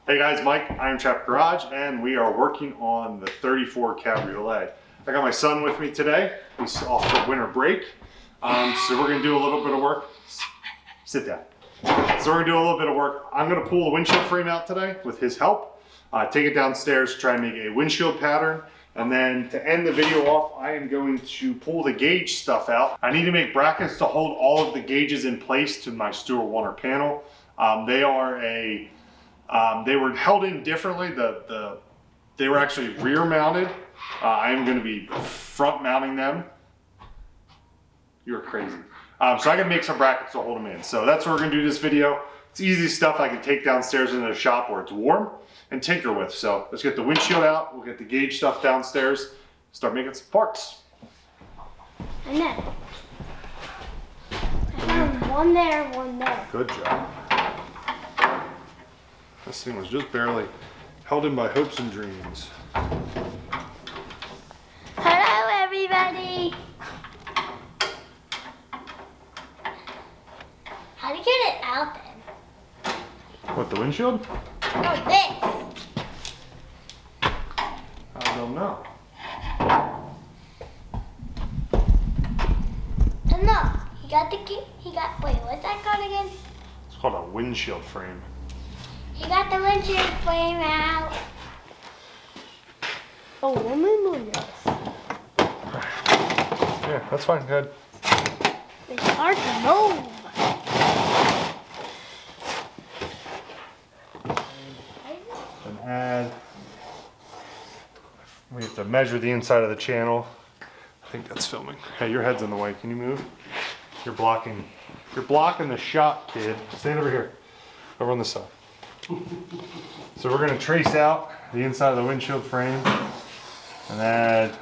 Hey guys, Mike, IronTrap Garage, and we are working on the 34 Cabriolet. I got my son with me today. He's off for winter break. So we're gonna do a little bit of work. Sit down. So we're gonna do a little bit of work. I'm gonna pull the windshield frame out today with his help. Take it downstairs, try and make a windshield pattern. And then to end the video off, I am going to pull the gauge stuff out. I need to make brackets to hold all of the gauges in place to my Stewart Warner panel. They were held in differently. They were actually rear mounted. I am going to be front mounting them. You're crazy. So I can make some brackets to hold them in. So that's what we're going to do this video. It's easy stuff I can take downstairs into the shop where it's warm and tinker with. So let's get the windshield out. We'll get the gauge stuff downstairs. Start making some parts. And then I found one there, one there. Good job. This thing was just barely held in by hopes and dreams. Hello, everybody. How do you get it out then? What, the windshield? No, this. I don't know. And look, wait, what's that called again? It's called a windshield frame. He got the windshield frame out. Oh, let me move this. Yeah, that's fine, good. It's hard to move. And add, we have to measure the inside of the channel. I think that's filming. Hey, your head's in the way. Can you move? You're blocking the shot, kid. Stand over here. Over on this side. So we're going to trace out the inside of the windshield frame and add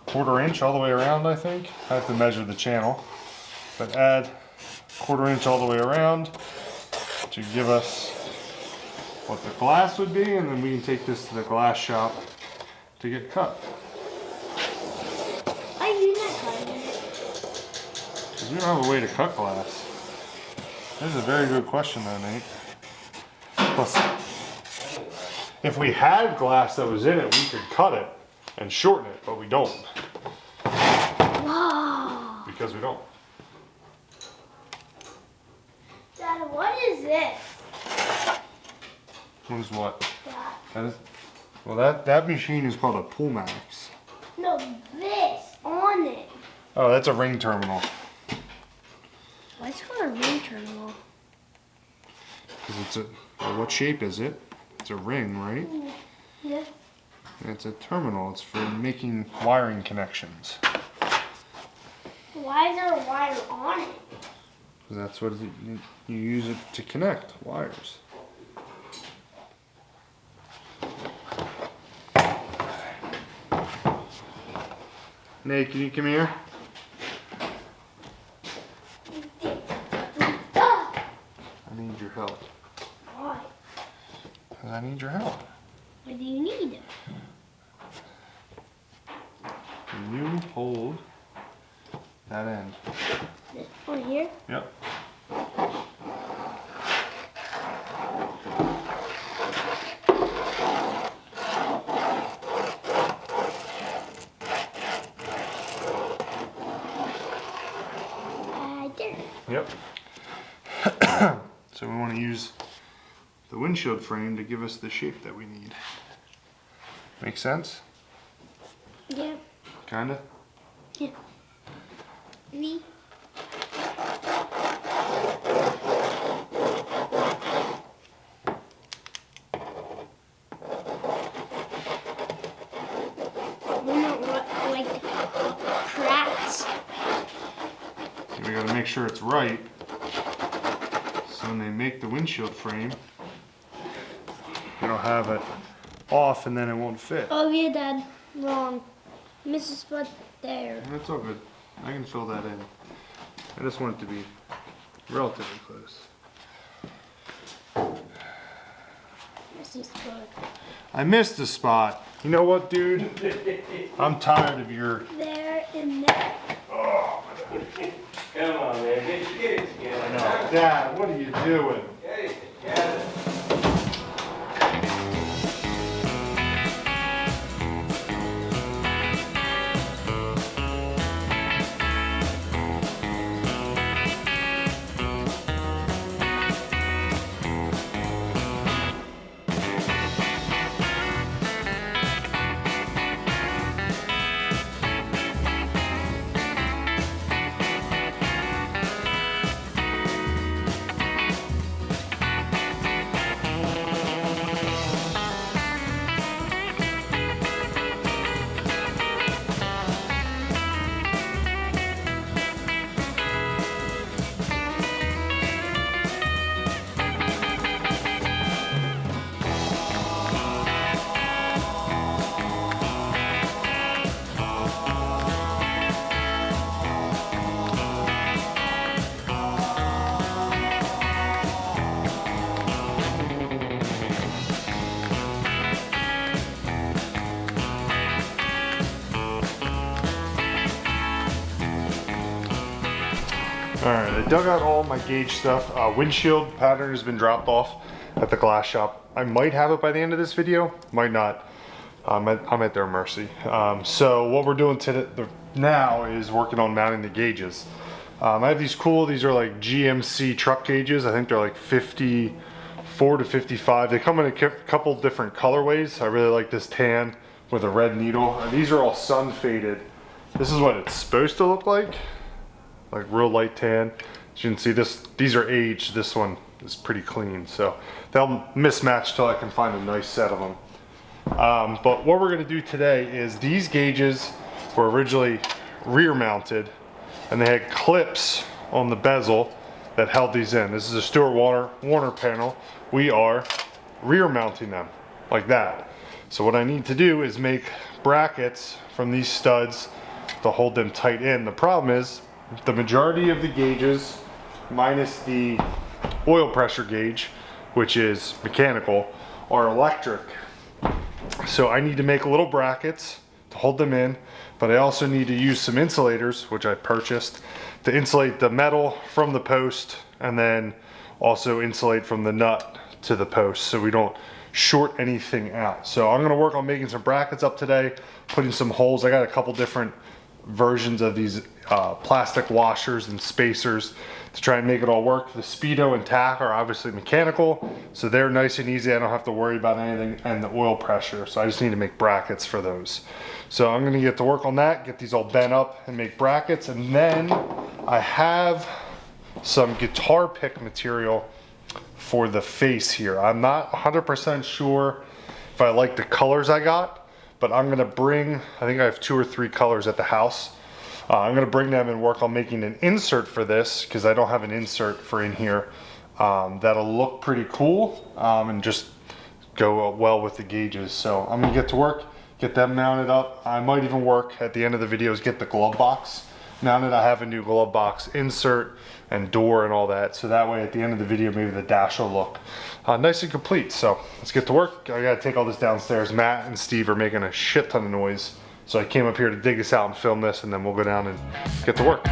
1/4 inch all the way around, I think. I have to measure the channel. But add 1/4 inch all the way around to give us what the glass would be, and then we can take this to the glass shop to get cut. Why are you not cutting it? Because we don't have a way to cut glass. That's a very good question though, Nate. Plus, if we had glass that was in it, we could cut it and shorten it, but we don't. Whoa. Because we don't. Dad, what is this? What is what? Dad. That is, well, that machine is called a pull max. No, this on it. Oh, that's a ring terminal. Why is it called a ring terminal? Because it's a, well, what shape is it? It's a ring, right? Yeah. And it's a terminal. It's for making wiring connections. Why is there a wire on it? Because that's what you use it to connect wires. Nate, can you come here? I need your help. Why? Because I need your help. What do you need? Can you hold that end? This one here? Yep. There. Yep. So we want to use the windshield frame to give us the shape that we need. Make sense? Yeah. Kinda? Yeah. Me? Like cracks. We gotta make sure it's right. So when they make the windshield frame, they don't have it off and then it won't fit. Oh yeah, Dad. Wrong. Mrs. Spot there. That's all good. I can fill that in. I just want it to be relatively close. Mrs. Spot. I missed a spot. You know what, dude? I'm tired of your... There and there. Oh, Come on, man. Get it together. no. Dad, what are you doing? Get it together. All right, I dug out all my gauge stuff. Windshield pattern has been dropped off at the glass shop. I might have it by the end of this video, might not. I'm at their mercy. So what we're doing now is working on mounting the gauges. I have these these are like GMC truck gauges. I think they're like 54 to 55. They come in a couple different colorways. I really like this tan with a red needle. And these are all sun faded. This is what it's supposed to look like real light tan. As you can see, these are aged. This one is pretty clean, so they'll mismatch till I can find a nice set of them. But what we're gonna do today is these gauges were originally rear mounted and they had clips on the bezel that held these in. This is a Stewart Warner panel. We are rear mounting them like that. So what I need to do is make brackets from these studs to hold them tight in. The problem is the majority of the gauges, minus the oil pressure gauge, which is mechanical, are electric. So I need to make little brackets to hold them in, but I also need to use some insulators, which I purchased, to insulate the metal from the post and then also insulate from the nut to the post so we don't short anything out. So I'm gonna work on making some brackets up today, putting some holes. I got a couple different versions of these plastic washers and spacers to try and make it all work. The speedo and tack are obviously mechanical, so they're nice and easy. I don't have to worry about anything, and the oil pressure, so I just need to make brackets for those. So I'm gonna get to work on that, get these all bent up and make brackets, and then I have some guitar pick material for the face here. I'm not 100% sure if I like the colors I got, but I'm gonna bring, I think I have 2 or 3 colors at the house. I'm gonna bring them and work on making an insert for this because I don't have an insert for in here. That'll look pretty cool and just go well with the gauges. So I'm gonna get to work, get them mounted up. I might even work at the end of the videos, get the glove box mounted. I have a new glove box insert and door and all that. So that way at the end of the video, maybe the dash will look nice and complete. So let's get to work. I gotta take all this downstairs. Matt and Steve are making a shit ton of noise. So I came up here to dig this out and film this, and then we'll go down and get to work.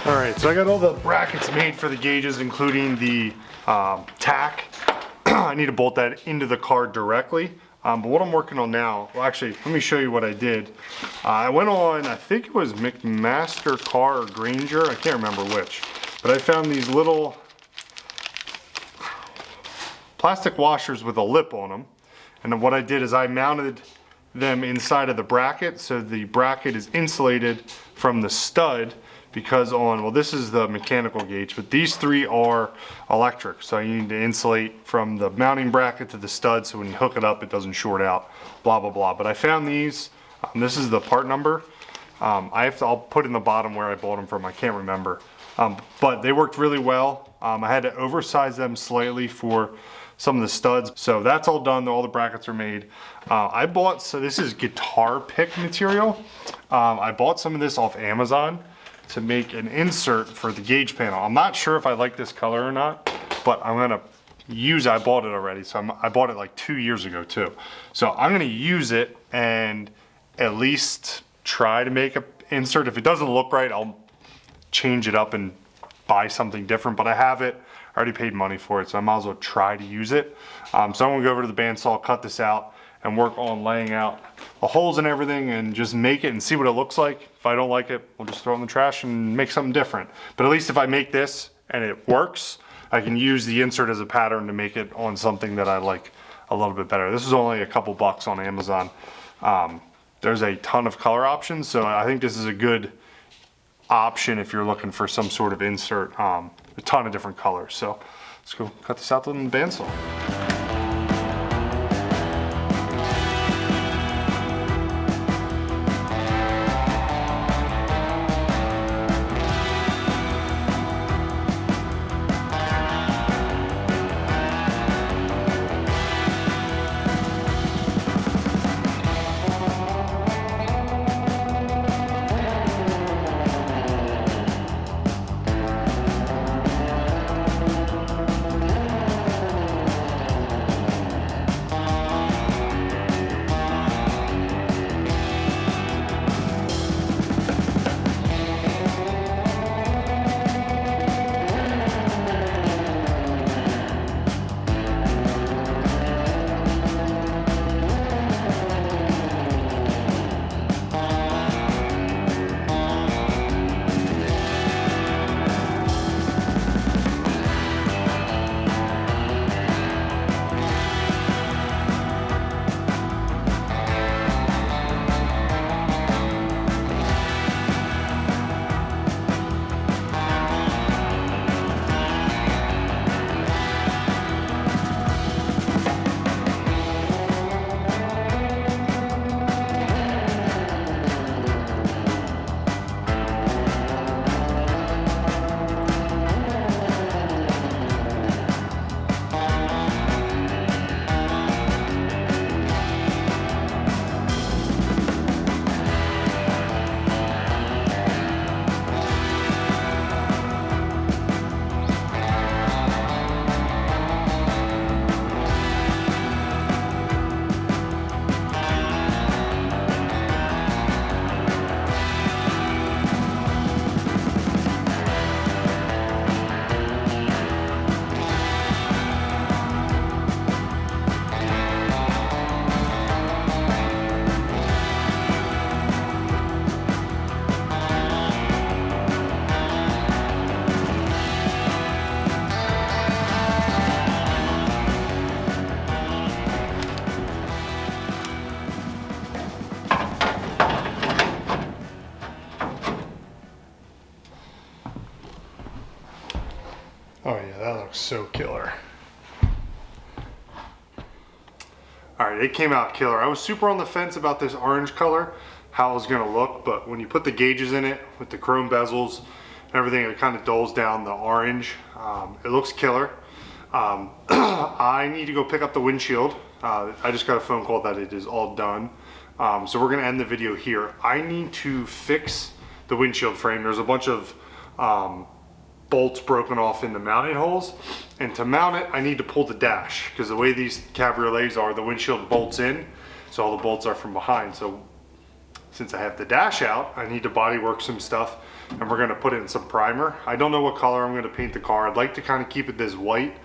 All right, so I got all the brackets made for the gauges, including the tack I need to bolt that into the car directly. But what I'm working on now, well actually, let me show you what I did. I went on, I think it was McMaster Car or Granger, I can't remember which. But I found these little plastic washers with a lip on them. And then what I did is I mounted them inside of the bracket, so the bracket is insulated from the stud, because well, this is the mechanical gauge, but these three are electric. So you need to insulate from the mounting bracket to the stud, so when you hook it up, it doesn't short out, blah, blah, blah. But I found these, this is the part number. I'll put in the bottom where I bought them from, I can't remember. But they worked really well. I had to oversize them slightly for some of the studs. So that's all done, all the brackets are made. So this is guitar pick material. I bought some of this off Amazon to make an insert for the gauge panel. I'm not sure if I like this color or not, but I'm gonna use it. I bought it already, so I bought it like 2 years ago too. So I'm gonna use it and at least try to make an insert. If it doesn't look right, I'll change it up and buy something different, but I have it. I already paid money for it, so I might as well try to use it. So I'm gonna go over to the bandsaw, cut this out, and work on laying out the holes and everything and just make it and see what it looks like. If I don't like it, we'll just throw it in the trash and make something different. But at least if I make this and it works, I can use the insert as a pattern to make it on something that I like a little bit better. This is only a couple bucks on Amazon. There's a ton of color options, so I think this is a good option if you're looking for some sort of insert. A ton of different colors. So let's go cut this out on the bandsaw. Oh yeah, that looks so killer. All right, it came out killer. I was super on the fence about this orange color, how it was gonna look, but when you put the gauges in it with the chrome bezels and everything, it kind of dulls down the orange. It looks killer. I need to go pick up the windshield. I just got a phone call that it is all done. So we're gonna end the video here. I need to fix the windshield frame. There's a bunch of bolts broken off in the mounting holes, and to mount it I need to pull the dash, because the way these cabriolets are, the windshield bolts in, so all the bolts are from behind. So since I have the dash out, I need to body work some stuff, and we're going to put in some primer. I don't know what color I'm going to paint the car. I'd like to kind of keep it this white,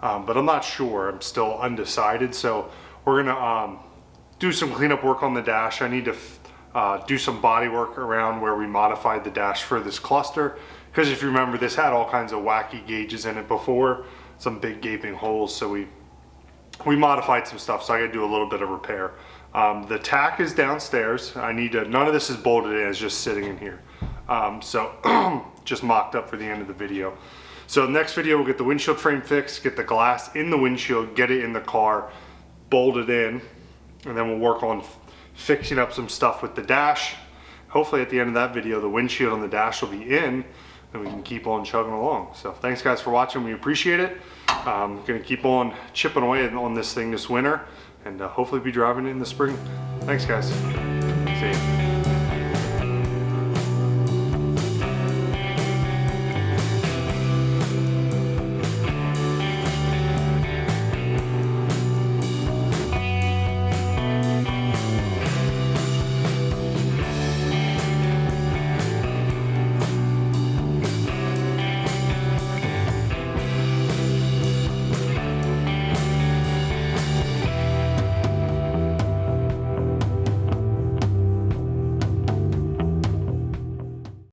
but I'm not sure. I'm still undecided. So we're gonna do some cleanup work on the dash. I need to do some body work around where we modified the dash for this cluster. Because if you remember, this had all kinds of wacky gauges in it before, some big gaping holes. So we modified some stuff, so I gotta do a little bit of repair. The tack is downstairs. I need to, none of this is bolted in, it's just sitting in here. So just mocked up for the end of the video. So next video, we'll get the windshield frame fixed, get the glass in the windshield, get it in the car, bolt it in, and then we'll work on fixing up some stuff with the dash. Hopefully at the end of that video, the windshield on the dash will be in, and we can keep on chugging along. So thanks guys for watching, we appreciate it. Gonna keep on chipping away on this thing this winter, and hopefully be driving in the spring. Thanks guys, see you.